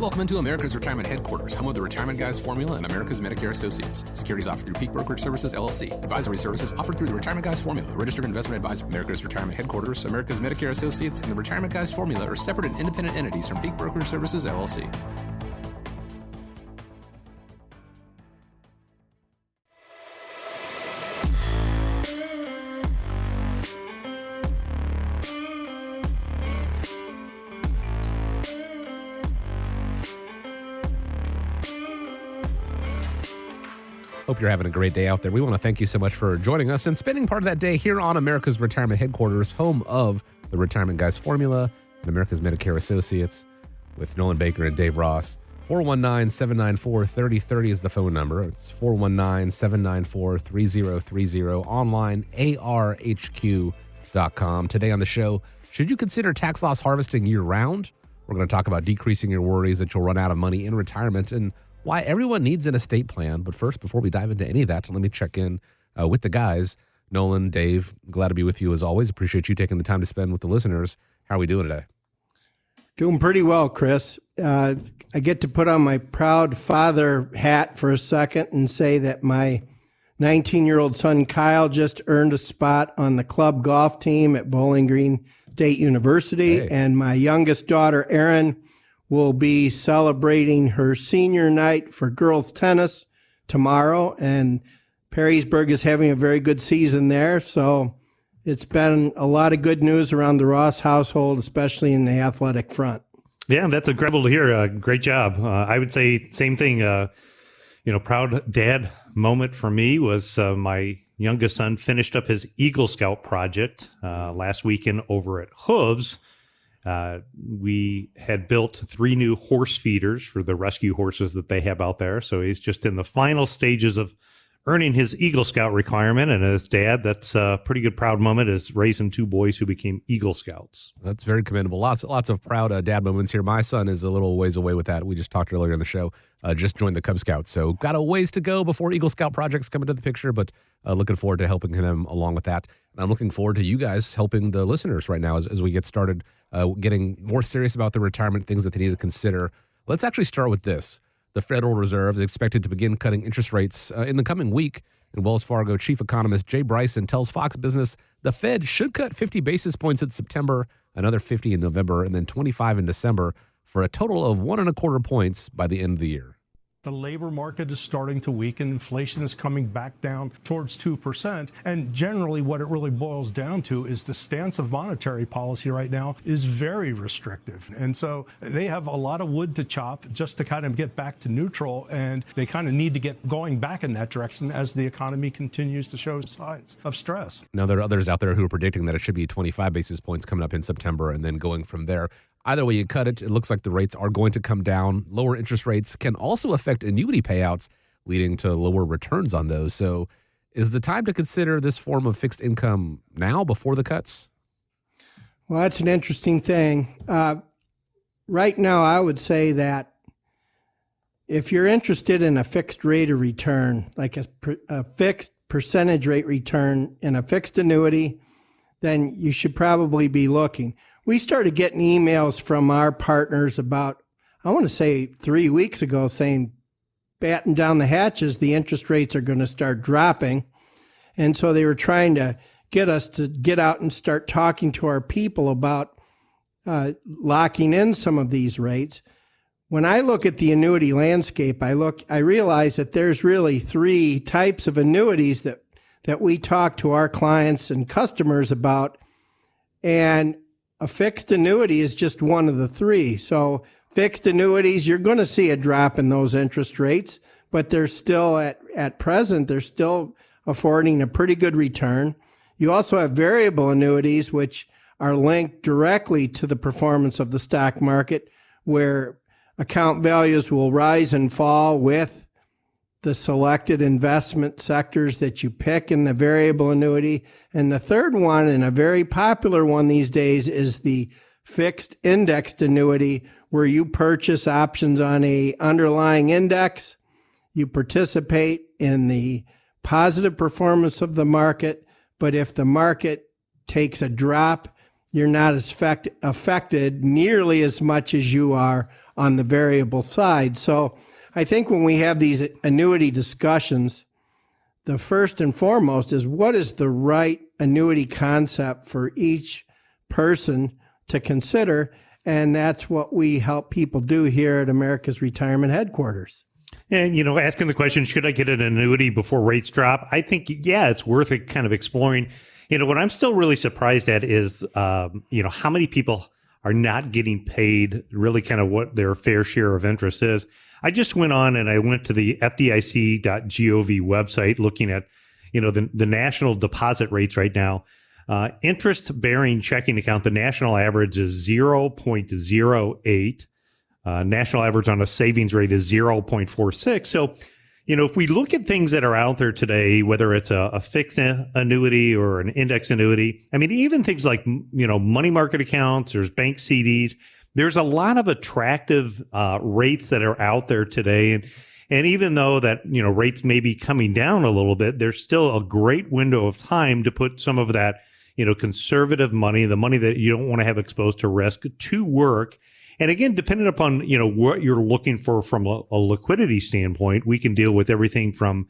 Welcome into America's Retirement Headquarters, home of the Retirement Guys Formula and America's Medicare Associates. Securities offered through Peak Brokerage Services, LLC. Advisory services offered through the Retirement Guys Formula, registered investment advisor. America's Retirement Headquarters, America's Medicare Associates, and the Retirement Guys Formula are separate and independent entities from Peak Brokerage Services, LLC. Hope you're having a great day out there. We want to thank you so much for joining us and spending part of that day here on America's Retirement Headquarters, home of the Retirement Guys Formula and America's Medicare Associates with Nolan Baker and Dave Ross. 419-794-3030 is the phone number. It's 419-794-3030. Online, arhq.com. Today on the show, should you consider tax loss harvesting year-round? We're going to talk about decreasing your worries that you'll run out of money in retirement and why everyone needs an estate plan. But first, before we dive into any of that, let me check in with the guys. Nolan, Dave, glad to be with you as always. Appreciate you taking the time to spend with the listeners. How are we doing today? Doing pretty well, Chris. I get to put on my proud father hat for a second and say that my 19-year-old son, Kyle, just earned a spot on the club golf team at Bowling Green State University. Hey. And my youngest daughter, Erin, will be celebrating her senior night for girls tennis tomorrow, and Perrysburg is having a very good season there. So it's been a lot of good news around the Ross household, especially in the athletic front. Yeah, that's incredible to hear. Great job. I would say same thing. Proud dad moment for me was my youngest son finished up his Eagle Scout project last weekend over at Hooves. We had built 3 new horse feeders for the rescue horses that they have out there. So he's just in the final stages of earning his Eagle Scout requirement. And as dad, that's a pretty good proud moment, is raising 2 boys who became Eagle Scouts. That's very commendable. Lots of proud dad moments here. My son is a little ways away with that. We just talked earlier in the show, just joined the Cub Scouts. So got a ways to go before Eagle Scout projects come into the picture, but looking forward to helping him along with that. And I'm looking forward to you guys helping the listeners right now as we get started, getting more serious about the retirement things that they need to consider. Let's actually start with this. The Federal Reserve is expected to begin cutting interest rates in the coming week. And Wells Fargo chief economist Jay Bryson tells Fox Business the Fed should cut 50 basis points in September, another 50 in November, and then 25 in December for a total of 1.25 points by the end of the year. The labor market is starting to weaken. Inflation is coming back down towards 2%. And generally, what it really boils down to is the stance of monetary policy right now is very restrictive. And so they have a lot of wood to chop just to kind of get back to neutral. And they kind of need to get going back in that direction as the economy continues to show signs of stress. Now, there are others out there who are predicting that it should be 25 basis points coming up in September and then going from there. Either way you cut it, it looks like the rates are going to come down. Lower interest rates can also affect annuity payouts, leading to lower returns on those. So is the time to consider this form of fixed income now before the cuts? Well, that's an interesting thing. Right now, I would say that if you're interested in a fixed rate of return, like a fixed percentage rate return in a fixed annuity, then you should probably be looking. We started getting emails from our partners about, I want to say 3 weeks ago, saying, batten down the hatches, the interest rates are going to start dropping. And so they were trying to get us to get out and start talking to our people about locking in some of these rates. When I look at the annuity landscape, I realize that there's really 3 types of annuities that we talk to our clients and customers about. And a fixed annuity is just one of the 3. So fixed annuities, you're going to see a drop in those interest rates, but they're still at present, they're still affording a pretty good return. You also have variable annuities, which are linked directly to the performance of the stock market, where account values will rise and fall with the selected investment sectors that you pick in the variable annuity. And the third one, and a very popular one these days, is the fixed indexed annuity, where you purchase options on a underlying index. You participate in the positive performance of the market, but if the market takes a drop, you're not as affected nearly as much as you are on the variable side. So I think when we have these annuity discussions, the first and foremost is what is the right annuity concept for each person to consider. And that's what we help people do here at America's Retirement Headquarters. And, asking the question, should I get an annuity before rates drop? I think, yeah, it's worth it kind of exploring. What I'm still really surprised at is, how many people are not getting paid really kind of what their fair share of interest is. I just went on and I went to the FDIC.gov website looking at, the national deposit rates right now. Interest-bearing checking account, the national average is 0.08. National average on a savings rate is 0.46. So, if we look at things that are out there today, whether it's a fixed annuity or an index annuity, I mean, even things like, money market accounts, there's bank CDs, there's a lot of attractive rates that are out there today. And even though that, rates may be coming down a little bit, there's still a great window of time to put some of that, conservative money, the money that you don't want to have exposed to risk, to work. And again, depending upon, what you're looking for from a liquidity standpoint, we can deal with everything from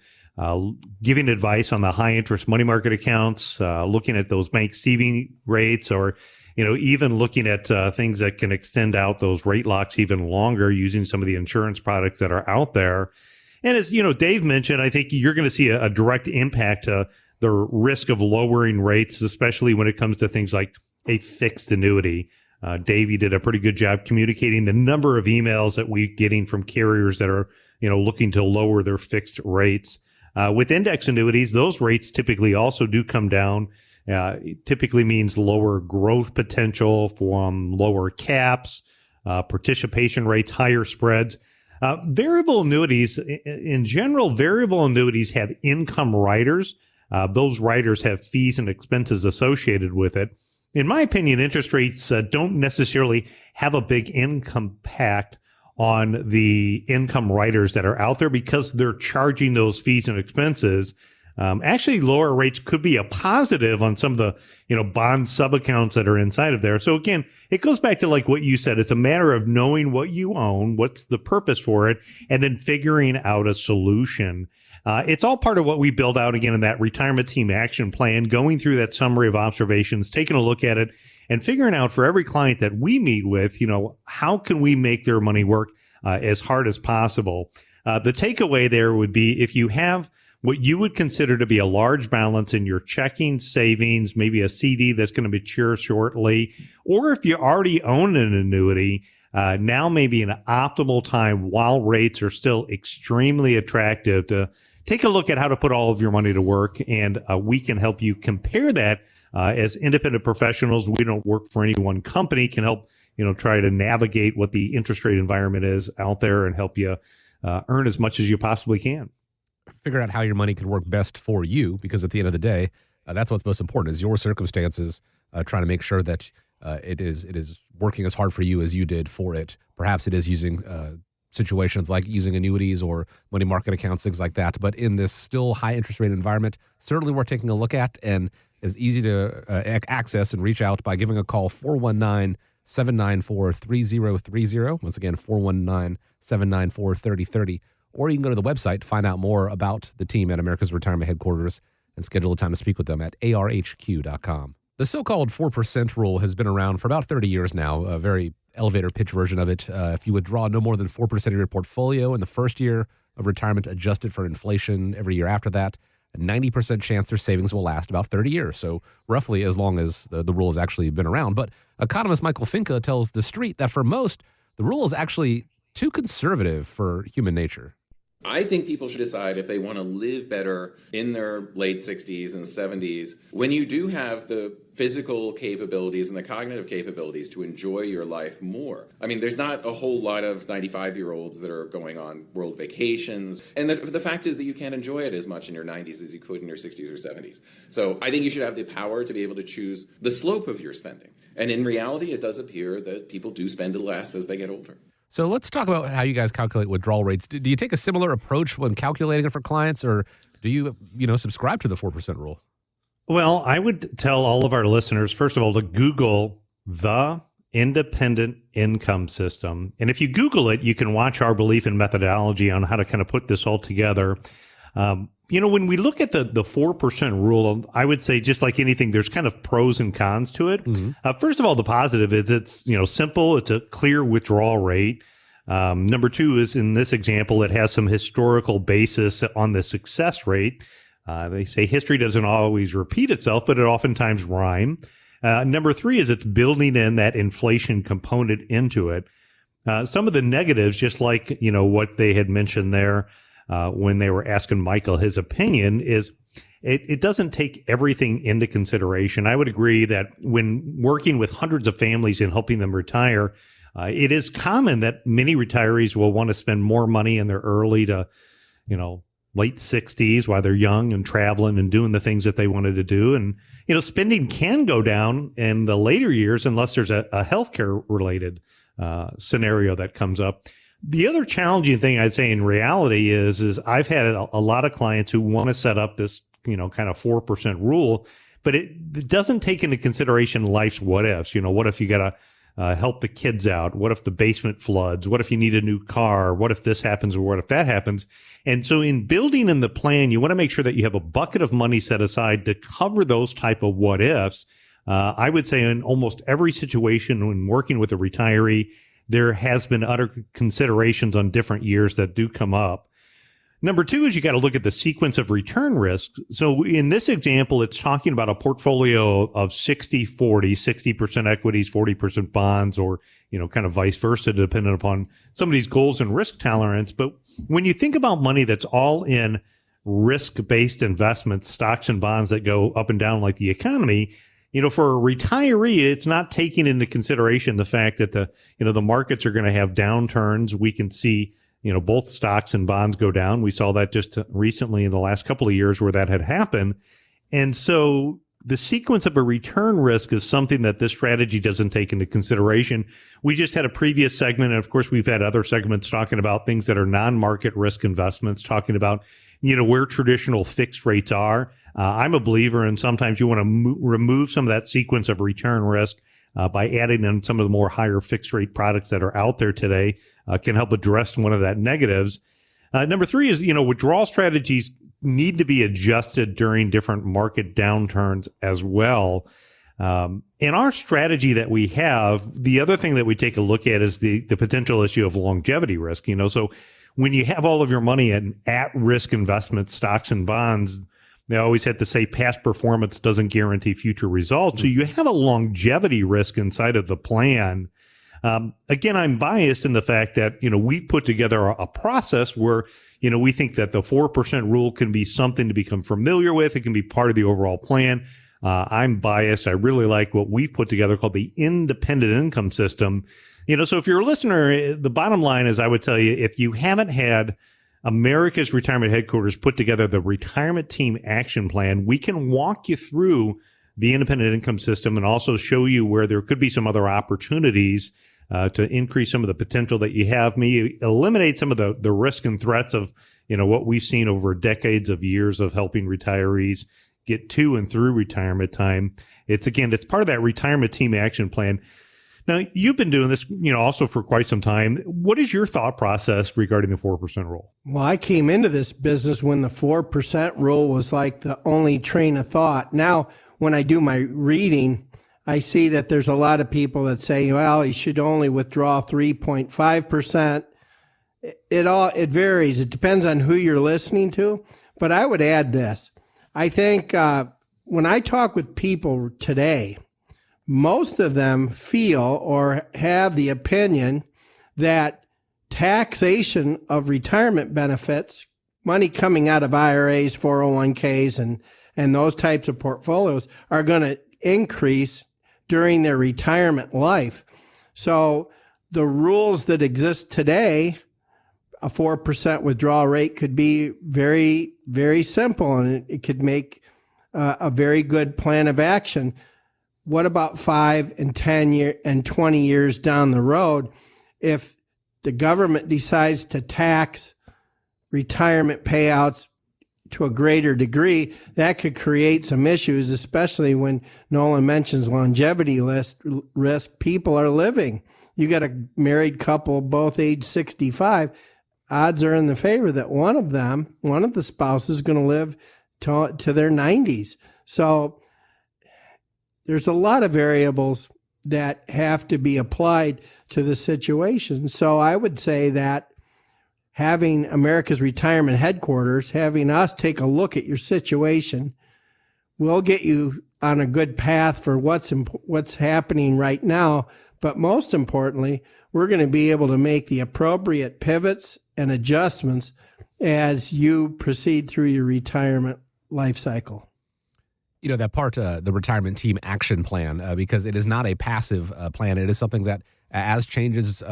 giving advice on the high interest money market accounts, looking at those bank CD rates, or, even looking at things that can extend out those rate locks even longer using some of the insurance products that are out there. And as, Dave mentioned, I think you're going to see a direct impact to the risk of lowering rates, especially when it comes to things like a fixed annuity. Dave, you did a pretty good job communicating the number of emails that we're getting from carriers that are, looking to lower their fixed rates. With index annuities, those rates typically also do come down. It typically means lower growth potential from lower caps, participation rates, higher spreads. Variable annuities, in general, variable annuities have income riders. Those riders have fees and expenses associated with it. In my opinion, interest rates don't necessarily have a big impact on the income riders that are out there because they're charging those fees and expenses. Actually, lower rates could be a positive on some of the, bond sub-accounts that are inside of there. So again, it goes back to like what you said. It's a matter of knowing what you own, what's the purpose for it, and then figuring out a solution. It's all part of what we build out again in that retirement team action plan, going through that summary of observations, taking a look at it, and figuring out for every client that we meet with, how can we make their money work as hard as possible. The takeaway there would be if you have what you would consider to be a large balance in your checking, savings, maybe a CD that's going to mature shortly, or if you already own an annuity, now may be an optimal time while rates are still extremely attractive to take a look at how to put all of your money to work. And we can help you compare that as independent professionals. We don't work for any one company, can help, try to navigate what the interest rate environment is out there and help you earn as much as you possibly can. Figure out how your money can work best for you, because at the end of the day, that's what's most important is your circumstances, trying to make sure that it is working as hard for you as you did for it. Perhaps it is using situations like using annuities or money market accounts, things like that. But in this still high interest rate environment, certainly worth taking a look at, and is easy to access and reach out by giving a call, 419-794-3030. Once again, 419-794-3030. Or you can go to the website to find out more about the team at America's Retirement Headquarters and schedule a time to speak with them at arhq.com. The so-called 4% rule has been around for about 30 years now, a very elevator pitch version of it. If you withdraw no more than 4% of your portfolio in the first year of retirement, adjusted for inflation every year after that, a 90% chance their savings will last about 30 years. So roughly as long as the rule has actually been around. But economist Michael Finke tells The Street that for most, the rule is actually too conservative for human nature. I think people should decide if they want to live better in their late 60s and 70s. When you do have the physical capabilities and the cognitive capabilities to enjoy your life more. I mean, there's not a whole lot of 95-year-olds that are going on world vacations. And the fact is that you can't enjoy it as much in your 90s as you could in your 60s or 70s. So I think you should have the power to be able to choose the slope of your spending. And in reality, it does appear that people do spend less as they get older. So let's talk about how you guys calculate withdrawal rates. Do you take a similar approach when calculating it for clients, or do you subscribe to the 4% rule? Well, I would tell all of our listeners, first of all, to Google the independent income system. And if you Google it, you can watch our belief and methodology on how to kind of put this all together. When we look at the 4% rule, I would say just like anything, there's kind of pros and cons to it. First of all, the positive is it's, simple. It's a clear withdrawal rate. Number two is in this example, it has some historical basis on the success rate. They say history doesn't always repeat itself, but it oftentimes rhyme. Number three is it's building in that inflation component into it. Some of the negatives, just like, what they had mentioned there, when they were asking Michael his opinion, is it doesn't take everything into consideration. I would agree that when working with hundreds of families and helping them retire, it is common that many retirees will want to spend more money in their early to, late 60s while they're young and traveling and doing the things that they wanted to do. And, spending can go down in the later years unless there's a healthcare related scenario that comes up. The other challenging thing I'd say in reality is I've had a lot of clients who want to set up this, kind of 4% rule, but it doesn't take into consideration life's what ifs. What if you got to help the kids out? What if the basement floods? What if you need a new car? What if this happens or what if that happens? And so in building in the plan, you want to make sure that you have a bucket of money set aside to cover those type of what ifs. I would say in almost every situation when working with a retiree, there has been other considerations on different years that do come up. Number two is you got to look at the sequence of return risk. So in this example, it's talking about a portfolio of 60-40, 60% equities, 40% bonds, or, kind of vice versa, depending upon somebody's goals and risk tolerance. But when you think about money that's all in risk-based investments, stocks and bonds that go up and down like the economy, for a retiree, it's not taking into consideration the fact that the markets are going to have downturns. We can see, both stocks and bonds go down. We saw that just recently in the last couple of years where that had happened. And so the sequence of a return risk is something that this strategy doesn't take into consideration. We just had a previous segment, and of course, we've had other segments talking about things that are non-market risk investments, talking about, where traditional fixed rates are. I'm a believer in sometimes you want to remove some of that sequence of return risk by adding in some of the more higher fixed rate products that are out there today, can help address one of that negatives. Number three is, withdrawal strategies need to be adjusted during different market downturns as well. In our strategy that we have, the other thing that we take a look at is the potential issue of longevity risk. So when you have all of your money in at-risk investments, stocks and bonds, they always have to say past performance doesn't guarantee future results. So you have a longevity risk inside of the plan. Again, I'm biased in the fact that, we've put together a process where, we think that the 4% rule can be something to become familiar with. It can be part of the overall plan. I'm biased. I really like what we've put together called the independent income system. So if you're a listener, the bottom line is I would tell you, if you haven't had America's Retirement Headquarters put together the Retirement Team Action Plan, we can walk you through the independent income system and also show you where there could be some other opportunities to increase some of the potential that you have, maybe eliminate some of the risk and threats of, what we've seen over decades of years of helping retirees get to and through retirement time. It's part of that Retirement Team Action Plan. Now, you've been doing this, also for quite some time. What is your thought process regarding the 4% rule? Well, I came into this business when the 4% rule was like the only train of thought. Now, when I do my reading, I see that there's a lot of people that say, well, you should only withdraw 3.5%. It varies. It depends on who you're listening to. But I would add this. I think when I talk with people today, most of them feel or have the opinion that taxation of retirement benefits, money coming out of IRAs, 401ks, and those types of portfolios are going to increase during their retirement life. So the rules that exist today, a 4% withdrawal rate could be very, very simple, and it could make a very good plan of action. What about 5 and 10 year and 20 years down the road? If the government decides to tax retirement payouts to a greater degree, that could create some issues, especially when Nolan mentions longevity risk. People are living. You got a married couple, both age 65. Odds are in the favor that one of the spouses, is going to live to their 90s. So there's a lot of variables that have to be applied to the situation. So I would say that having America's Retirement Headquarters, having us take a look at your situation, will get you on a good path for what's happening right now. But most importantly, we're going to be able to make the appropriate pivots and adjustments as you proceed through your retirement life cycle. You know, that part, the retirement team action plan, because it is not a passive plan. It is something that as changes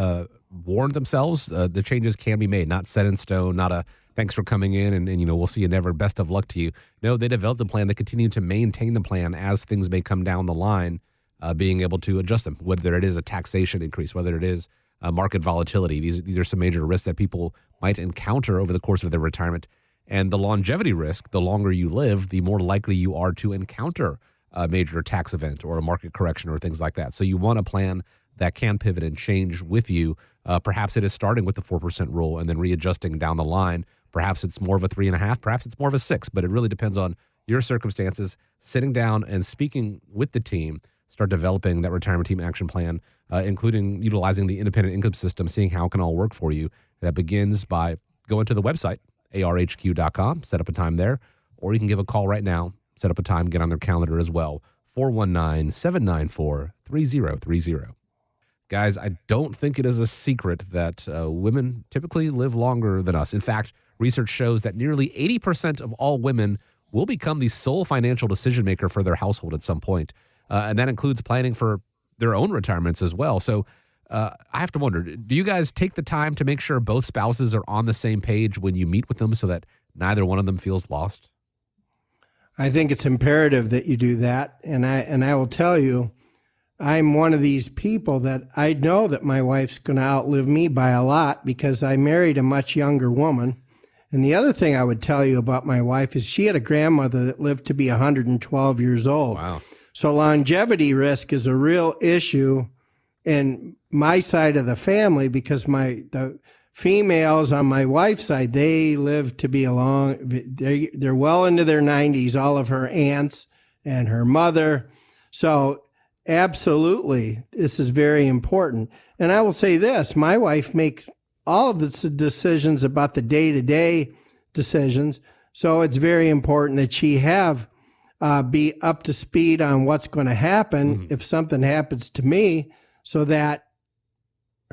warrant themselves, the changes can be made, not set in stone, not a thanks for coming in and, you know, we'll see you never, best of luck to you. No, they developed a plan. They continue to maintain the plan as things may come down the line, being able to adjust them, whether it is a taxation increase, whether it is market volatility. These are some major risks that people might encounter over the course of their retirement. And the longevity risk, the longer you live, the more likely you are to encounter a major tax event or a market correction or things like that. So you want a plan that can pivot and change with you. Perhaps it is starting with the 4% rule and then readjusting down the line. Perhaps it's more of a 3.5, perhaps it's more of a 6, but it really depends on your circumstances. Sitting down and speaking with the team, start developing that retirement team action plan, including utilizing the independent income system, seeing how it can all work for you. That begins by going to the website, arhq.com, set up a time there, or you can give a call right now, set up a time, get on their calendar as well, 419-794-3030. Guys, I don't think it is a secret that women typically live longer than us. In fact, research shows that nearly 80% of all women will become the sole financial decision maker for their household at some point. And that includes planning for their own retirements as well. So I have to wonder, do you guys take the time to make sure both spouses are on the same page when you meet with them so that neither one of them feels lost? I think it's imperative that you do that. And I will tell you, I'm one of these people that I know that my wife's going to outlive me by a lot because I married a much younger woman. And the other thing I would tell you about my wife is she had a grandmother that lived to be 112 years old. Wow. So longevity risk is a real issue in my side of the family because the females on my wife's side, they live to be they're well into their 90s, all of her aunts and her mother. So absolutely, this is very important. And I will say this, my wife makes all of the decisions about the day-to-day decisions. So it's very important that she be up to speed on what's going to happen if something happens to me so that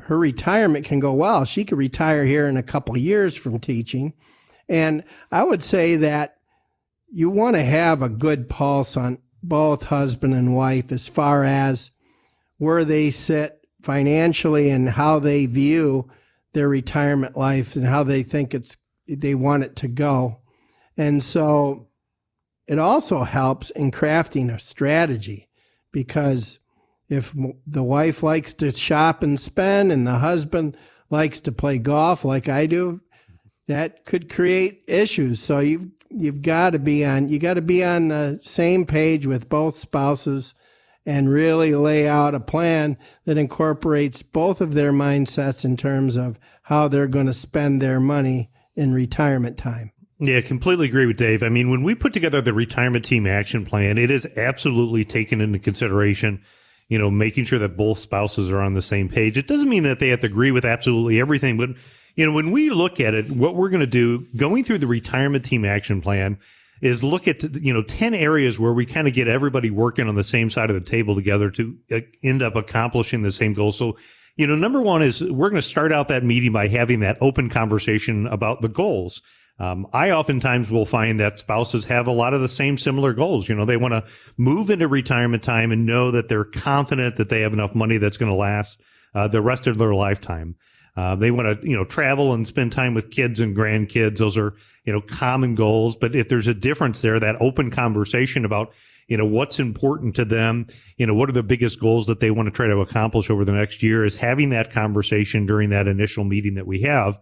her retirement can go well. She could retire here in a couple of years from teaching. And I would say that you want to have a good pulse on both husband and wife as far as where they sit financially and how they view their retirement life and how they think they want it to go. And so it also helps in crafting a strategy because if the wife likes to shop and spend and the husband likes to play golf like I do, that could create issues. So you've got to be on the same page with both spouses and really lay out a plan that incorporates both of their mindsets in terms of how they're going to spend their money in retirement time. Yeah, completely agree with Dave. I mean, when we put together the retirement team action plan, it is absolutely taken into consideration, you know, making sure that both spouses are on the same page. It doesn't mean that they have to agree with absolutely everything, but, you know, when we look at it, what we're going to do going through the retirement team action plan is look at, 10 areas where we kind of get everybody working on the same side of the table together to end up accomplishing the same goal. So, number one is we're going to start out that meeting by having that open conversation about the goals. I oftentimes will find that spouses have a lot of the same similar goals. They want to move into retirement time and know that they're confident that they have enough money that's going to last the rest of their lifetime. They want to, travel and spend time with kids and grandkids. Those are, common goals. But if there's a difference there, that open conversation about, what's important to them, what are the biggest goals that they want to try to accomplish over the next year is having that conversation during that initial meeting that we have.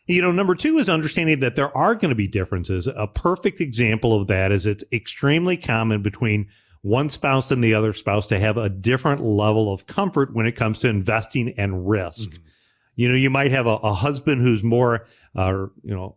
Number two is understanding that there are going to be differences. A perfect example of that is it's extremely common between one spouse and the other spouse to have a different level of comfort when it comes to investing and risk. Mm-hmm. You might have a husband who's more,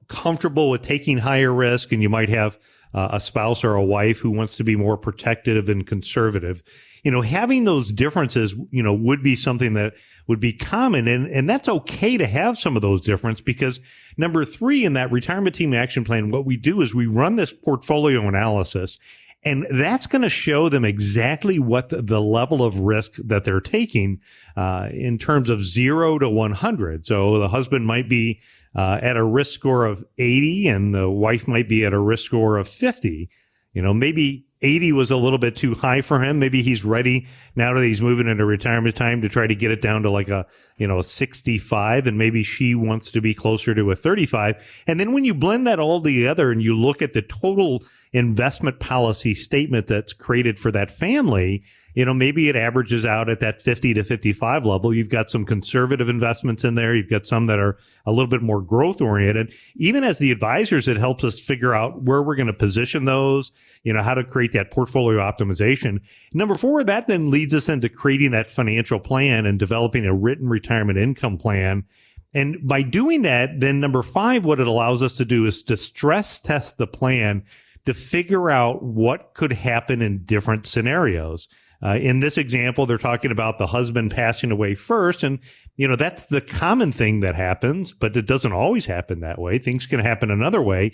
comfortable with taking higher risk, and you might have a spouse or a wife who wants to be more protective and conservative. Having those differences, would be something that would be common. And that's okay to have some of those differences, because number three in that retirement team action plan, what we do is we run this portfolio analysis, and that's going to show them exactly what the level of risk that they're taking in terms of 0 to 100. So the husband might be at a risk score of 80 and the wife might be at a risk score of 50. Maybe 80 was a little bit too high for him. Maybe he's ready now that he's moving into retirement time to try to get it down to like a 65, and maybe she wants to be closer to a 35. And then when you blend that all together and you look at the total investment policy statement that's created for that family, maybe it averages out at that 50 to 55 level. You've got some conservative investments in there. You've got some that are a little bit more growth oriented. Even as the advisors, it helps us figure out where we're going to position those, how to create that portfolio optimization. Number four, that then leads us into creating that financial plan and developing a written retirement income plan. And by doing that, then number five, what it allows us to do is to stress test the plan to figure out what could happen in different scenarios. In this example, they're talking about the husband passing away first. And, that's the common thing that happens, but it doesn't always happen that way. Things can happen another way.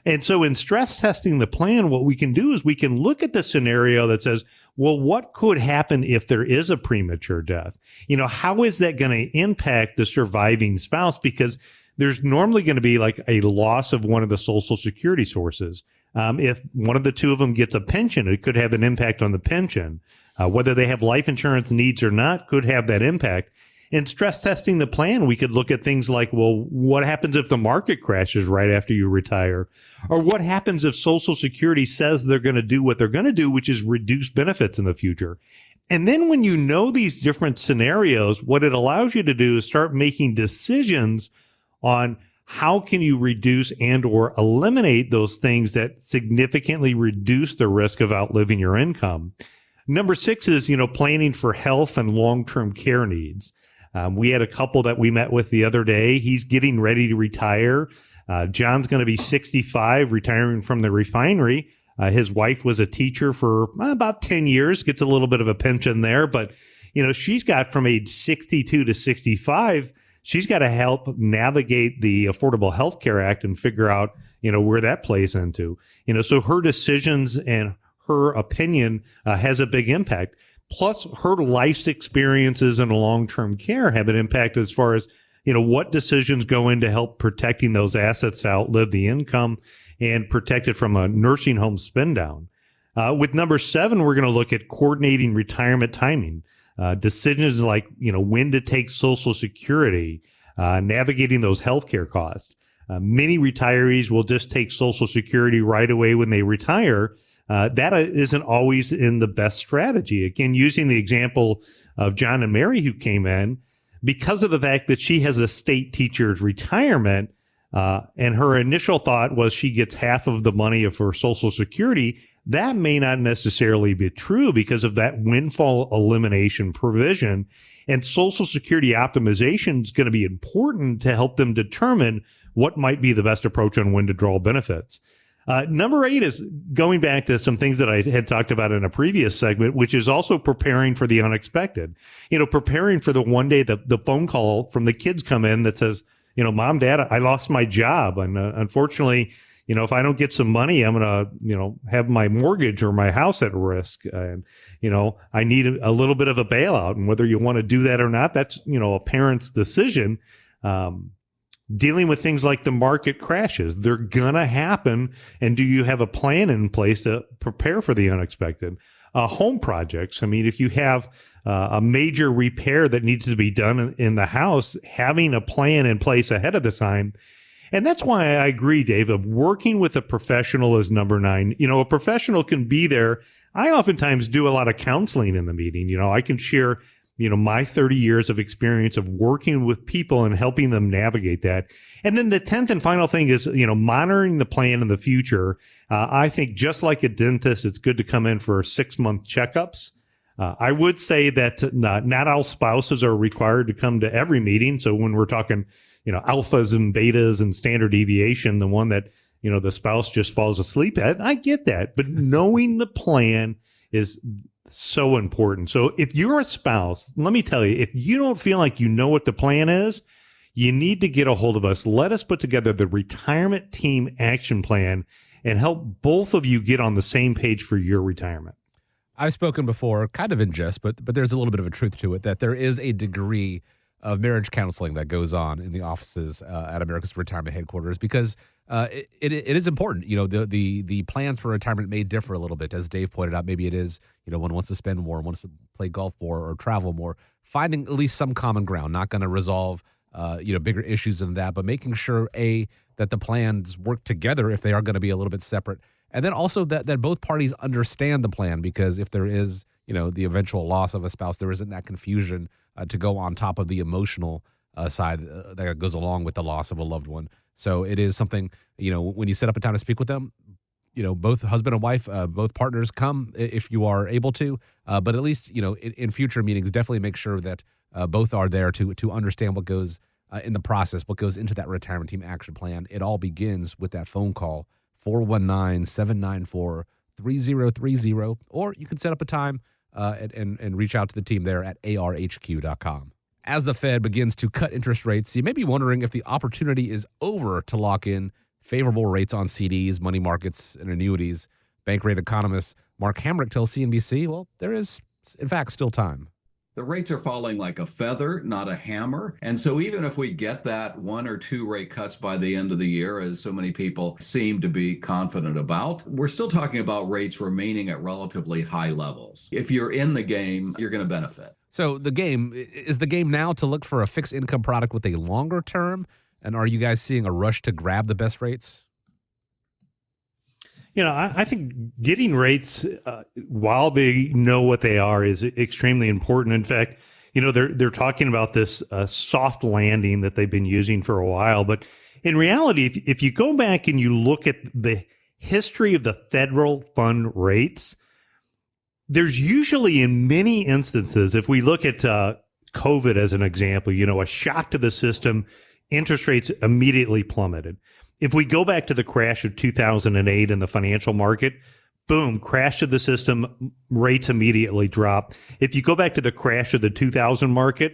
And so in stress testing the plan, what we can do is we can look at the scenario that says, well, what could happen if there is a premature death? How is that going to impact the surviving spouse? Because there's normally going to be like a loss of one of the Social Security sources. If one of the two of them gets a pension, it could have an impact on the pension. Whether they have life insurance needs or not could have that impact. In stress testing the plan, we could look at things like, well, what happens if the market crashes right after you retire? Or what happens if Social Security says they're going to do what they're going to do, which is reduce benefits in the future? And then when you know these different scenarios, what it allows you to do is start making decisions on how can you reduce and or eliminate those things that significantly reduce the risk of outliving your income. Number six is, planning for health and long-term care needs. We had a couple that we met with the other day. He's getting ready to retire. John's going to be 65, retiring from the refinery. His wife was a teacher for about 10 years, gets a little bit of a pension there. But, she's got from age 62 to 65, she's got to help navigate the Affordable Health Care Act and figure out, where that plays into. So her decisions and her opinion has a big impact. Plus, her life's experiences in long-term care have an impact as far as, what decisions go into help protecting those assets to outlive the income and protect it from a nursing home spin down. With number seven, we're going to look at coordinating retirement timing. Decisions like, when to take Social Security, navigating those healthcare costs. Many retirees will just take Social Security right away when they retire. That isn't always in the best strategy. Again, using the example of John and Mary who came in, because of the fact that she has a state teacher's retirement, and her initial thought was she gets half of the money of her Social Security, that may not necessarily be true because of that windfall elimination provision. And Social Security optimization is going to be important to help them determine what might be the best approach on when to draw benefits. Number eight is going back to some things that I had talked about in a previous segment, which is also preparing for the unexpected. Preparing for the one day the phone call from the kids come in that says, Mom, Dad, I lost my job. And unfortunately, if I don't get some money, I'm going to, have my mortgage or my house at risk. And, I need a little bit of a bailout. And whether you want to do that or not, that's, a parent's decision. Dealing with things like the market crashes, they're going to happen. And do you have a plan in place to prepare for the unexpected? Home projects. I mean, if you have a major repair that needs to be done in the house, having a plan in place ahead of the time. And that's why I agree, Dave, of working with a professional is number 9. A professional can be there. I oftentimes do a lot of counseling in the meeting. I can share my 30 years of experience of working with people and helping them navigate that. And then the 10th and final thing is, monitoring the plan in the future. I think just like a dentist, it's good to come in for 6-month checkups. I would say that not all spouses are required to come to every meeting. So when we're talking, alphas and betas and standard deviation, the one that, the spouse just falls asleep at, I get that. But knowing the plan is so important. So if you're a spouse, let me tell you, if you don't feel like you know what the plan is, you need to get a hold of us. Let us put together the retirement team action plan and help both of you get on the same page for your retirement. I've spoken before, kind of in jest, but there's a little bit of a truth to it, that there is a degree of marriage counseling that goes on in the offices at America's Retirement Headquarters, because it is important. The plans for retirement may differ a little bit. As Dave pointed out, maybe it is, one wants to spend more, wants to play golf more or travel more. Finding at least some common ground, not going to resolve bigger issues than that, but making sure, that the plans work together if they are going to be a little bit separate. And then also that both parties understand the plan, because if there is, the eventual loss of a spouse, there isn't that confusion to go on top of the emotional side that goes along with the loss of a loved one. So it is something, when you set up a time to speak with them, both husband and wife, both partners come if you are able to. But at least, in future meetings, definitely make sure that both are there to understand what goes in the process, what goes into that retirement team action plan. It all begins with that phone call, 419-794-3030, or you can set up a time and reach out to the team there at arhq.com. As the Fed begins to cut interest rates, you may be wondering if the opportunity is over to lock in favorable rates on CDs, money markets, and annuities. Bank rate economist Mark Hamrick tells CNBC, well, there is, in fact, still time. The rates are falling like a feather, not a hammer. And so even if we get that 1 or 2 rate cuts by the end of the year, as so many people seem to be confident about, we're still talking about rates remaining at relatively high levels. If you're in the game, you're going to benefit. So the game now to look for a fixed income product with a longer term? And are you guys seeing a rush to grab the best rates? I think getting rates while they know what they are is extremely important. In fact, they're talking about this soft landing that they've been using for a while. But in reality, if you go back and you look at the history of the federal fund rates, there's usually, in many instances, if we look at COVID as an example, a shock to the system, interest rates immediately plummeted. If we go back to the crash of 2008 in the financial market, boom, crash of the system, rates immediately drop. If you go back to the crash of the 2000 market,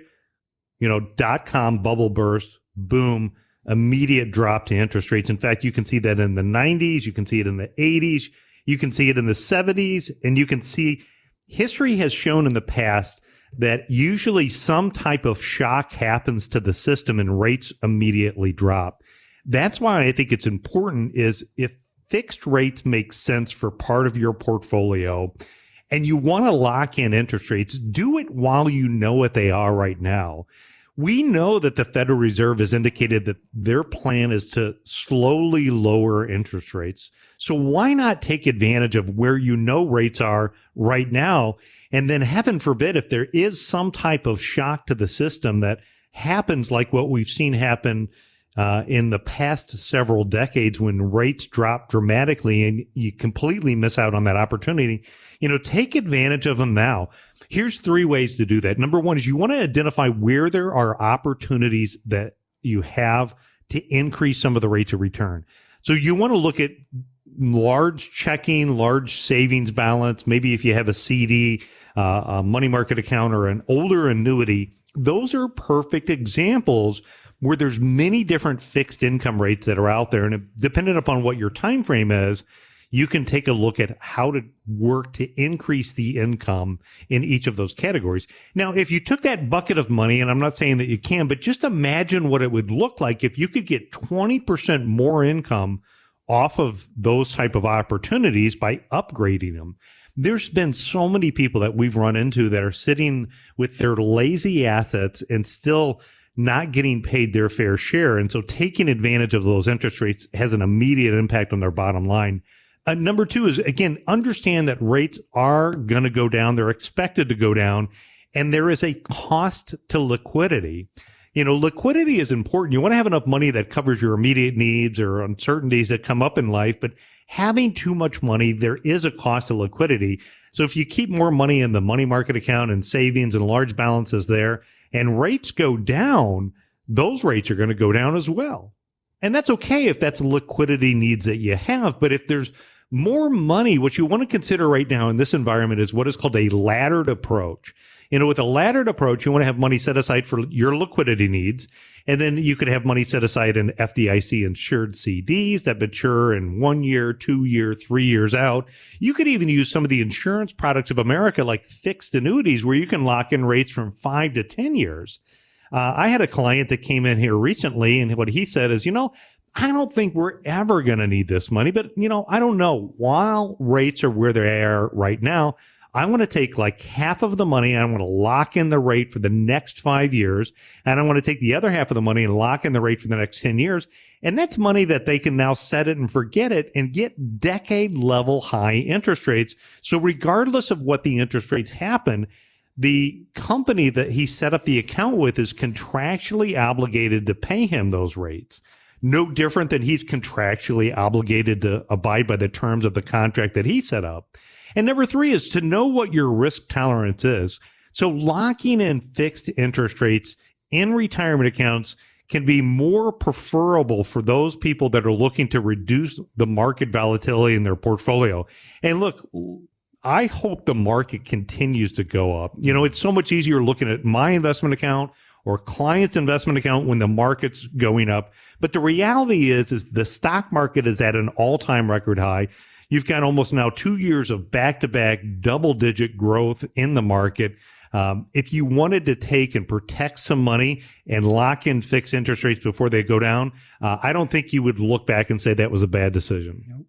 dot-com bubble burst, boom, immediate drop to interest rates. In fact, you can see that in the 90s, you can see it in the 80s, you can see it in the 70s, and you can see history has shown in the past that usually some type of shock happens to the system and rates immediately drop. That's why I think it's important is if fixed rates make sense for part of your portfolio and you want to lock in interest rates, do it while you know what they are right now. We know that the Federal Reserve has indicated that their plan is to slowly lower interest rates. So why not take advantage of where rates are right now? And then heaven forbid, if there is some type of shock to the system that happens like what we've seen happen in the past several decades when rates drop dramatically and you completely miss out on that opportunity, take advantage of them now. Here's 3 ways to do that. Number 1 is you want to identify where there are opportunities that you have to increase some of the rates of return. So you want to look at large checking, large savings balance. Maybe if you have a CD, a money market account, or an older annuity, those are perfect examples where there's many different fixed income rates that are out there. And depending upon what your time frame is, you can take a look at how to work to increase the income in each of those categories. Now, if you took that bucket of money, and I'm not saying that you can, but just imagine what it would look like if you could get 20% more income off of those type of opportunities by upgrading them. There's been so many people that we've run into that are sitting with their lazy assets and still not getting paid their fair share. And so taking advantage of those interest rates has an immediate impact on their bottom line. Number 2 is, again, understand that rates are going to go down. They're expected to go down. And there is a cost to liquidity. Liquidity is important. You want to have enough money that covers your immediate needs or uncertainties that come up in life, but having too much money, there is a cost to liquidity. So if you keep more money in the money market account and savings and large balances there, and rates go down, those rates are going to go down as well. And that's okay if that's liquidity needs that you have. But if there's more money, what you want to consider right now in this environment is what is called a laddered approach. With a laddered approach, you want to have money set aside for your liquidity needs. And then you could have money set aside in FDIC insured CDs that mature in 1 year, 2 year, 3 years out. You could even use some of the insurance products of America like fixed annuities where you can lock in rates from 5 to 10 years. I had a client that came in here recently, and what he said is, I don't think we're ever going to need this money, but, I don't know. While rates are where they are right now, I want to take like half of the money and I want to lock in the rate for the next 5 years. And I want to take the other half of the money and lock in the rate for the next 10 years. And that's money that they can now set it and forget it and get decade level high interest rates. So regardless of what the interest rates happen, the company that he set up the account with is contractually obligated to pay him those rates. No different than he's contractually obligated to abide by the terms of the contract that he set up. And number 3 is to know what your risk tolerance is. So locking in fixed interest rates in retirement accounts can be more preferable for those people that are looking to reduce the market volatility in their portfolio. And look, I hope the market continues to go up. It's so much easier looking at my investment account or client's investment account when the market's going up. But the reality is the stock market is at an all-time record high. You've got almost now 2 years of back-to-back double-digit growth in the market. If you wanted to take and protect some money and lock in fixed interest rates before they go down, I don't think you would look back and say that was a bad decision. Nope.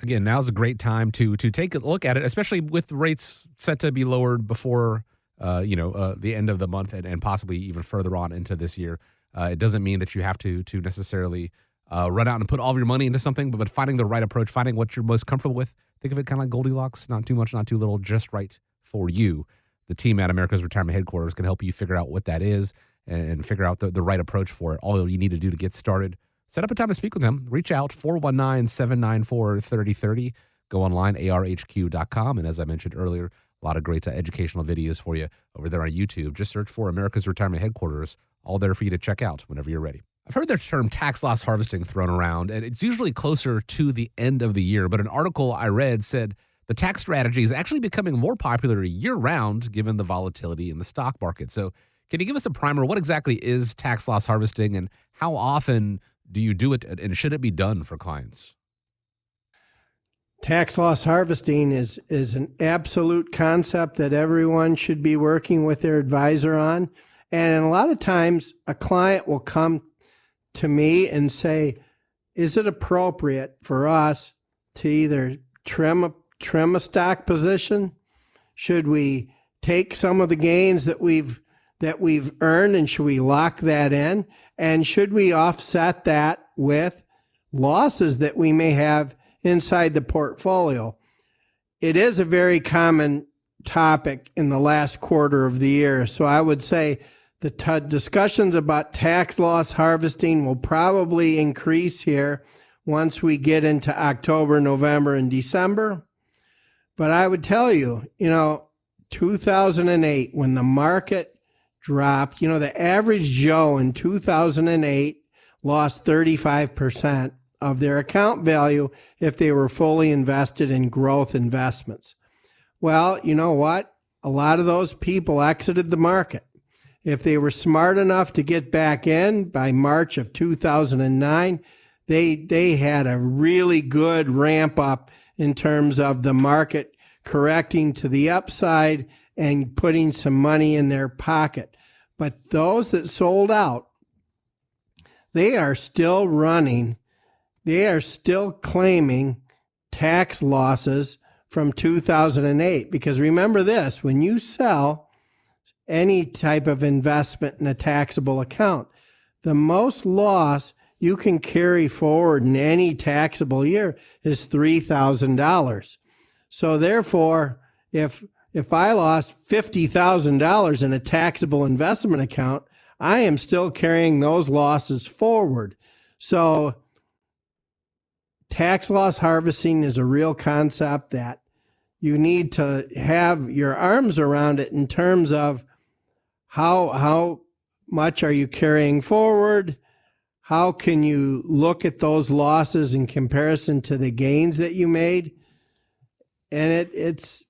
Again, now's a great time to take a look at it, especially with rates set to be lowered before the end of the month and possibly even further on into this year. It doesn't mean that you have to necessarily run out and put all of your money into something, but finding the right approach, finding what you're most comfortable with. Think of it kind of like Goldilocks, not too much, not too little, just right for you. The team at America's Retirement Headquarters can help you figure out what that is and figure out the right approach for it. All you need to do to get started, set up a time to speak with them. Reach out, 419-794-3030. Go online, arhq.com. And as I mentioned earlier, a lot of great educational videos for you over there on YouTube. Just search for America's Retirement Headquarters, all there for you to check out whenever you're ready. I've heard the term tax loss harvesting thrown around, and it's usually closer to the end of the year. But an article I read said the tax strategy is actually becoming more popular year-round given the volatility in the stock market. So can you give us a primer? What exactly is tax loss harvesting, and how often do you do it, and should it be done for clients? Tax loss harvesting is an absolute concept that everyone should be working with their advisor on. And a lot of times a client will come to me and say, is it appropriate for us to either trim a stock position? Should we take some of the gains that we've earned, and should we lock that in? And should we offset that with losses that we may have inside the portfolio? It is a very common topic in the last quarter of the year. So I would say the discussions about tax loss harvesting will probably increase here once we get into October, November, and December. But I would tell you, 2008, when the market dropped, the average Joe in 2008 lost 35% of their account value if they were fully invested in growth investments. Well, you know what? A lot of those people exited the market. If they were smart enough to get back in by March of 2009, they had a really good ramp up in terms of the market correcting to the upside and putting some money in their pocket. But those that sold out, they are still running. They are still claiming tax losses from 2008. Because remember this, when you sell any type of investment in a taxable account, the most loss you can carry forward in any taxable year is $3,000. So therefore, if if I lost $50,000 in a taxable investment account, I am still carrying those losses forward. So tax loss harvesting is a real concept that you need to have your arms around it in terms of how much are you carrying forward? How can you look at those losses in comparison to the gains that you made? And it's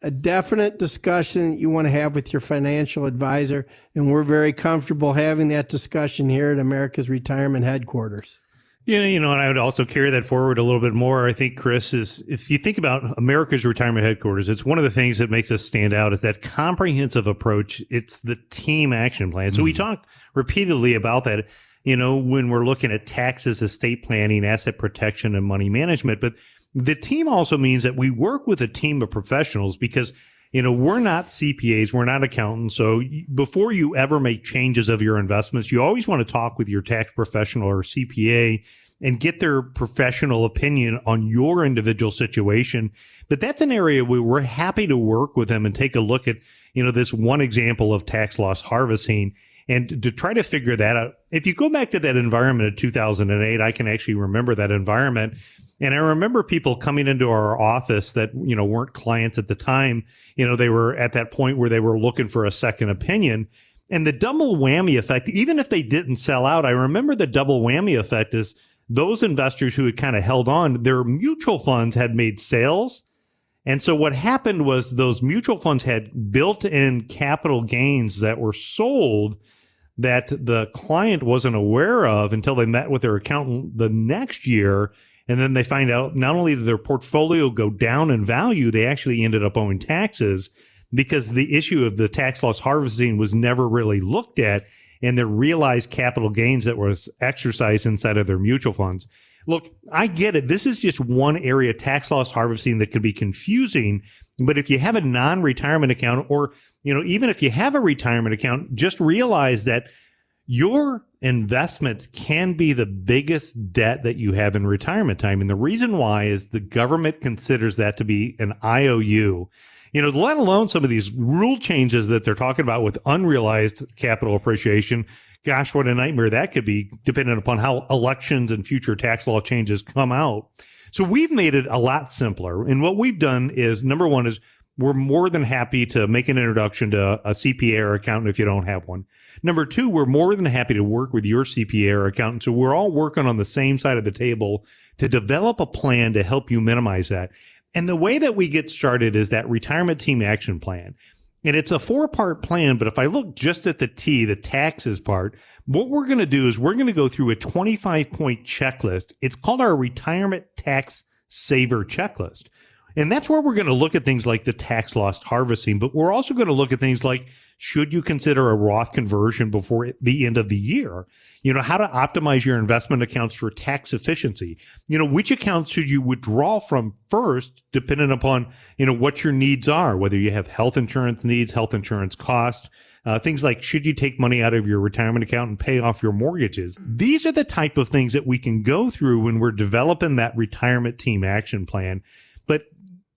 a definite discussion that you want to have with your financial advisor. And we're very comfortable having that discussion here at America's Retirement Headquarters. And I would also carry that forward a little bit more. I think, Chris, is if you think about America's Retirement Headquarters, it's one of the things that makes us stand out is that comprehensive approach. It's the team action plan. So we talk repeatedly about that, when we're looking at taxes, estate planning, asset protection, and money management. But the team also means that we work with a team of professionals because we're not CPAs, we're not accountants. So before you ever make changes of your investments, you always want to talk with your tax professional or CPA and get their professional opinion on your individual situation. But that's an area where we're happy to work with them and take a look at, this one example of tax loss harvesting and to try to figure that out. If you go back to that environment of 2008, I can actually remember that environment. And I remember people coming into our office that, weren't clients at the time. They were at that point where they were looking for a second opinion. And the double whammy effect, even if they didn't sell out, I remember the double whammy effect is those investors who had kind of held on, their mutual funds had made sales. And so what happened was those mutual funds had built-in capital gains that were sold that the client wasn't aware of until they met with their accountant the next year. And then they find out not only did their portfolio go down in value, they actually ended up owing taxes because the issue of the tax loss harvesting was never really looked at and the realized capital gains that was exercised inside of their mutual funds. Look, I get it. This is just one area, tax loss harvesting, that can be confusing. But if you have a non-retirement account or, even if you have a retirement account, just realize that your investments can be the biggest debt that you have in retirement time. And the reason why is the government considers that to be an IOU. Let alone some of these rule changes that they're talking about with unrealized capital appreciation. Gosh, what a nightmare that could be, depending upon how elections and future tax law changes come out. So we've made it a lot simpler. And what we've done is, number one is we're more than happy to make an introduction to a CPA or accountant if you don't have one. Number two, we're more than happy to work with your CPA or accountant. So we're all working on the same side of the table to develop a plan to help you minimize that. And the way that we get started is that retirement team action plan. And it's a 4-part plan, but if I look just at the T, the taxes part, what we're going to do is we're going to go through a 25-point checklist. It's called our retirement tax saver checklist. And that's where we're going to look at things like the tax loss harvesting, but we're also going to look at things like, should you consider a Roth conversion before the end of the year? How to optimize your investment accounts for tax efficiency. Which accounts should you withdraw from first, depending upon, what your needs are, whether you have health insurance needs, health insurance cost, things like, should you take money out of your retirement account and pay off your mortgages? These are the type of things that we can go through when we're developing that retirement team action plan. But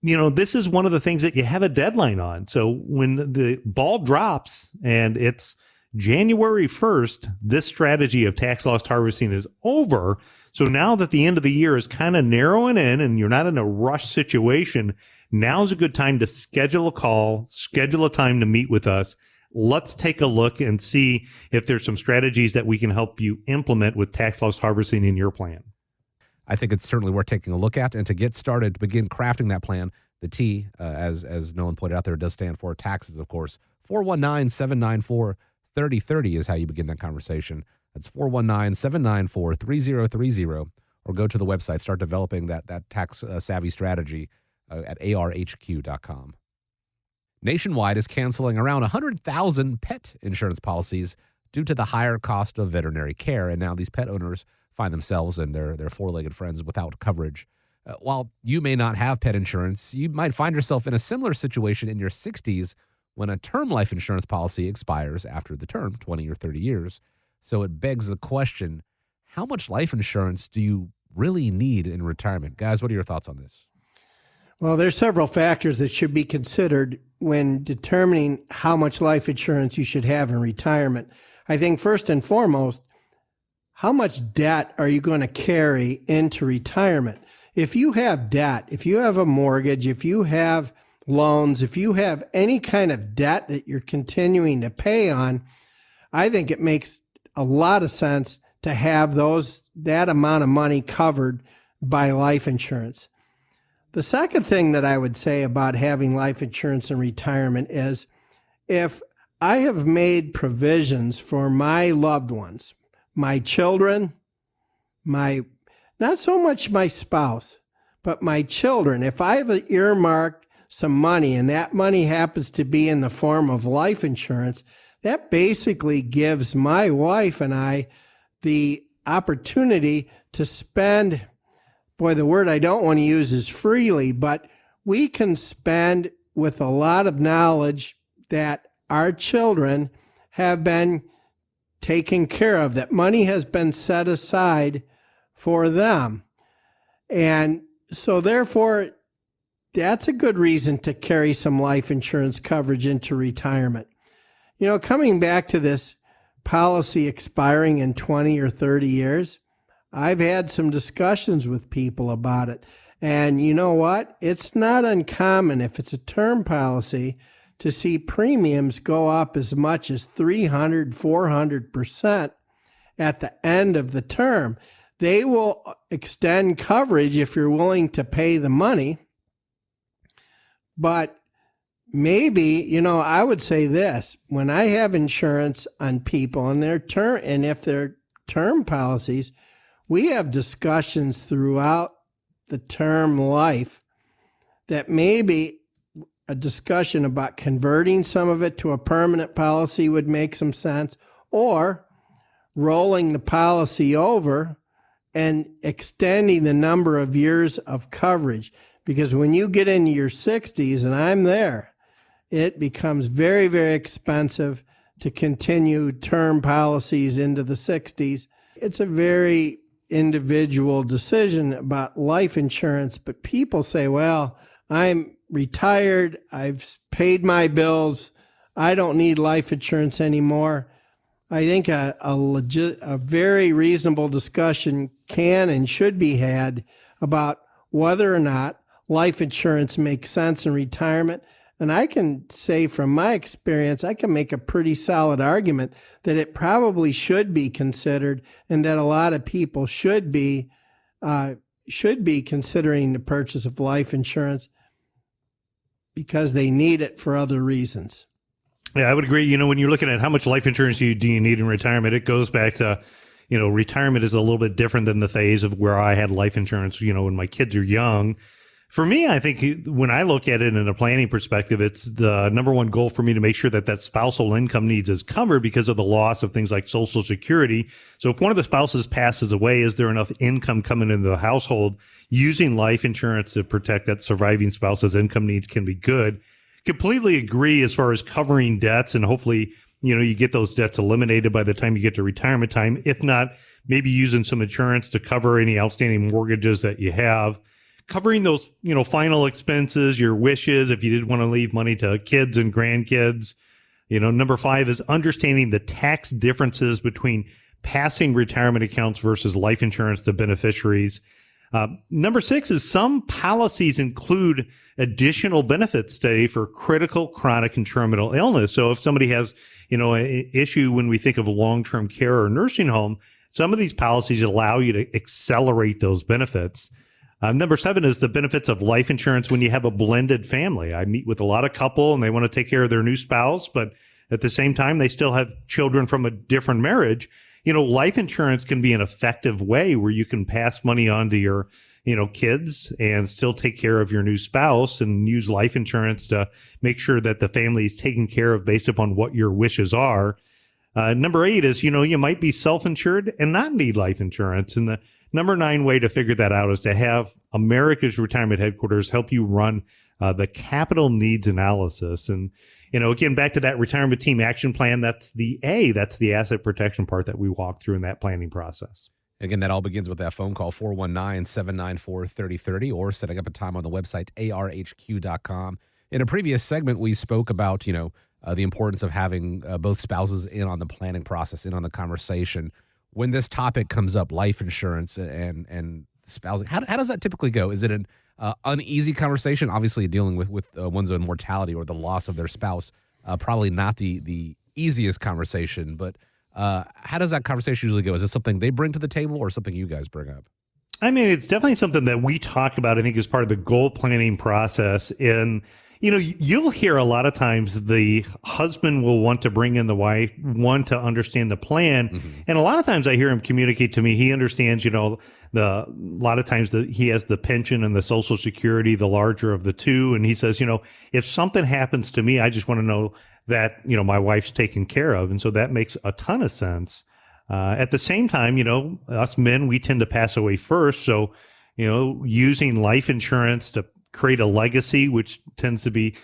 this is one of the things that you have a deadline on. So when the ball drops and it's January 1st, this strategy of tax loss harvesting is over. So now that the end of the year is kind of narrowing in and you're not in a rush situation, now's a good time to schedule a call, schedule a time to meet with us. Let's take a look and see if there's some strategies that we can help you implement with tax loss harvesting in your plan. I think it's certainly worth taking a look at. And to get started, to begin crafting that plan, the T, as Nolan pointed out there, does stand for taxes, of course. 419-794-3030 is how you begin that conversation. That's 419-794-3030. Or go to the website, start developing that tax-savvy strategy at arhq.com. Nationwide is canceling around 100,000 pet insurance policies due to the higher cost of veterinary care. And now these pet owners find themselves and their four-legged friends without coverage. While you may not have pet insurance, you might find yourself in a similar situation in your 60s when a term life insurance policy expires after the term, 20 or 30 years. So it begs the question, how much life insurance do you really need in retirement? Guys, what are your thoughts on this? Well, there's several factors that should be considered when determining how much life insurance you should have in retirement. I think first and foremost, how much debt are you going to carry into retirement? If you have debt, if you have a mortgage, if you have loans, if you have any kind of debt that you're continuing to pay on, I think it makes a lot of sense to have that amount of money covered by life insurance. The second thing that I would say about having life insurance in retirement is if I have made provisions for my loved ones, my children, not so much my spouse, but my children, if I have earmarked some money and that money happens to be in the form of life insurance, that basically gives my wife and I the opportunity to spend, boy, the word I don't want to use is freely, but we can spend with a lot of knowledge that our children have been taken care of, that money has been set aside for them. And so therefore, that's a good reason to carry some life insurance coverage into retirement. You know, coming back to this policy expiring in 20 or 30 years, I've had some discussions with people about it. And you know what? It's not uncommon if it's a term policy to see premiums go up as much as 300, 400% at the end of the term. They will extend coverage if you're willing to pay the money. But maybe, you know, I would say this, when I have insurance on people and if they're term policies, we have discussions throughout the term life that maybe a discussion about converting some of it to a permanent policy would make some sense, or rolling the policy over and extending the number of years of coverage. Because when you get into your 60s, and I'm there, it becomes very, very expensive to continue term policies into the 60s. It's a very individual decision about life insurance, but people say, well, I'm retired, I've paid my bills, I don't need life insurance anymore. I think a very reasonable discussion can and should be had about whether or not life insurance makes sense in retirement. And I can say from my experience, I can make a pretty solid argument that it probably should be considered and that a lot of people should be considering the purchase of life insurance because they need it for other reasons. Yeah, I would agree. You know, when you're looking at how much life insurance do you need in retirement, it goes back to, you know, retirement is a little bit different than the phase of where I had life insurance, you know, when my kids are young. For me, I think when I look at it in a planning perspective, it's the number one goal for me to make sure that that spousal income needs is covered because of the loss of things like Social Security. So if one of the spouses passes away, is there enough income coming into the household? Using life insurance to protect that surviving spouse's income needs can be good. Completely agree as far as covering debts, and hopefully, you know, you get those debts eliminated by the time you get to retirement time. If not, maybe using some insurance to cover any outstanding mortgages that you have. Covering those, you know, final expenses, your wishes, if you did want to leave money to kids and grandkids. You know, number 5 is understanding the tax differences between passing retirement accounts versus life insurance to beneficiaries. Number 6 is some policies include additional benefits today for critical, chronic, and terminal illness. So if somebody has, you know, an issue when we think of long-term care or nursing home, some of these policies allow you to accelerate those benefits. Number 7 is the benefits of life insurance when you have a blended family. I meet with a lot of couple and they want to take care of their new spouse, but at the same time, they still have children from a different marriage. You know, life insurance can be an effective way where you can pass money on to your, you know, kids and still take care of your new spouse and use life insurance to make sure that the family is taken care of based upon what your wishes are. Number 8 is, you know, you might be self-insured and not need life insurance. And the number 9 way to figure that out is to have America's Retirement Headquarters help you run the capital needs analysis. And, you know, again, back to that retirement team action plan, that's the asset protection part that we walk through in that planning process. Again, that all begins with that phone call, 419-794-3030, or setting up a time on the website, arhq.com. In a previous segment, we spoke about, the importance of having both spouses in on the planning process, in on the conversation. When this topic comes up, life insurance and spousing, how does that typically go? Is it an uneasy conversation? Obviously, dealing with one's own mortality or the loss of their spouse, probably not the easiest conversation, but how does that conversation usually go? Is it something they bring to the table or something you guys bring up? I mean, it's definitely something that we talk about, I think, as part of the goal planning process. And, you'll hear a lot of times the husband will want to bring in the wife, want to understand the plan. Mm-hmm. And a lot of times I hear him communicate to me, he understands, a lot of times that he has the pension and the Social Security, the larger of the two. And he says, if something happens to me, I just want to know that, my wife's taken care of. And so that makes a ton of sense. At the same time, us men, we tend to pass away first. So, using life insurance to create a legacy, which tends to be,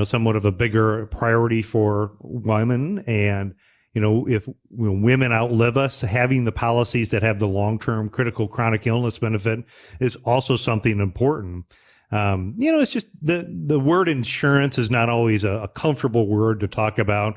somewhat of a bigger priority for women. And, if women outlive us, having the policies that have the long-term critical chronic illness benefit is also something important. It's just the word insurance is not always a comfortable word to talk about,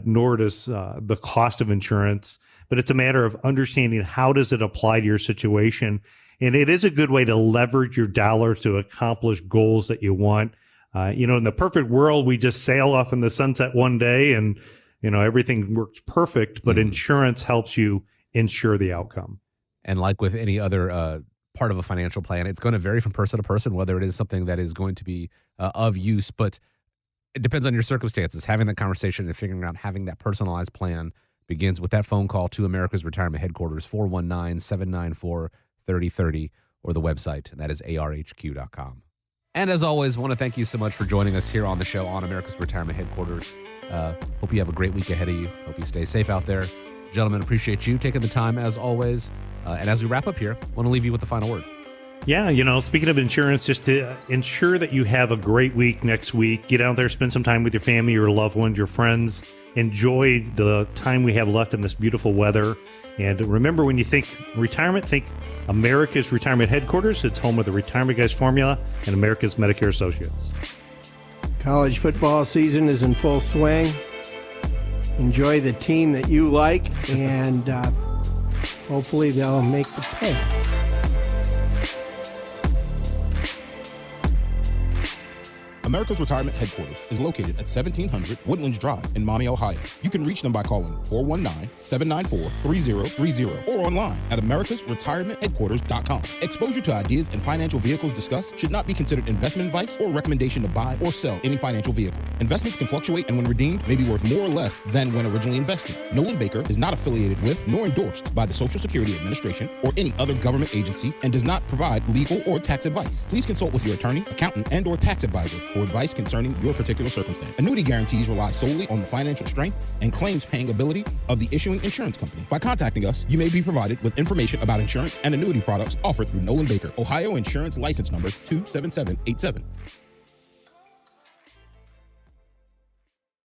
nor does the cost of insurance, but it's a matter of understanding how does it apply to your situation. And it is a good way to leverage your dollars to accomplish goals that you want. In the perfect world, we just sail off in the sunset one day and, everything works perfect, but insurance helps you ensure the outcome. And like with any other part of a financial plan, it's going to vary from person to person, whether it is something that is going to be of use, but it depends on your circumstances. Having that conversation and figuring out having that personalized plan begins with that phone call to America's Retirement Headquarters, 419-794-3030, or the website, and that is arhq.com. And as always, want to thank you so much for joining us here on the show on America's Retirement Headquarters. Hope you have a great week ahead of you. Hope you stay safe out there. Gentlemen, appreciate you taking the time as always. And as we wrap up here, I want to leave you with the final word. Yeah, speaking of insurance, just to ensure that you have a great week next week, get out there, spend some time with your family, your loved ones, your friends. Enjoy the time we have left in this beautiful weather. And remember, when you think retirement, think America's Retirement Headquarters. It's home of the Retirement Guys formula and America's Medicare Associates. College football season is in full swing. Enjoy the team that you like, and hopefully they'll make the pay. America's Retirement Headquarters is located at 1700 Woodlands Drive in Maumee, Ohio. You can reach them by calling 419-794-3030 or online at americasretirementheadquarters.com. Exposure to ideas and financial vehicles discussed should not be considered investment advice or recommendation to buy or sell any financial vehicle. Investments can fluctuate and when redeemed may be worth more or less than when originally invested. Nolan Baker is not affiliated with nor endorsed by the Social Security Administration or any other government agency and does not provide legal or tax advice. Please consult with your attorney, accountant, and or tax advisor for advice concerning your particular circumstance. Annuity guarantees rely solely on the financial strength and claims paying ability of the issuing insurance company. By contacting us, you may be provided with information about insurance and annuity products offered through Nolan Baker, Ohio Insurance License Number 27787.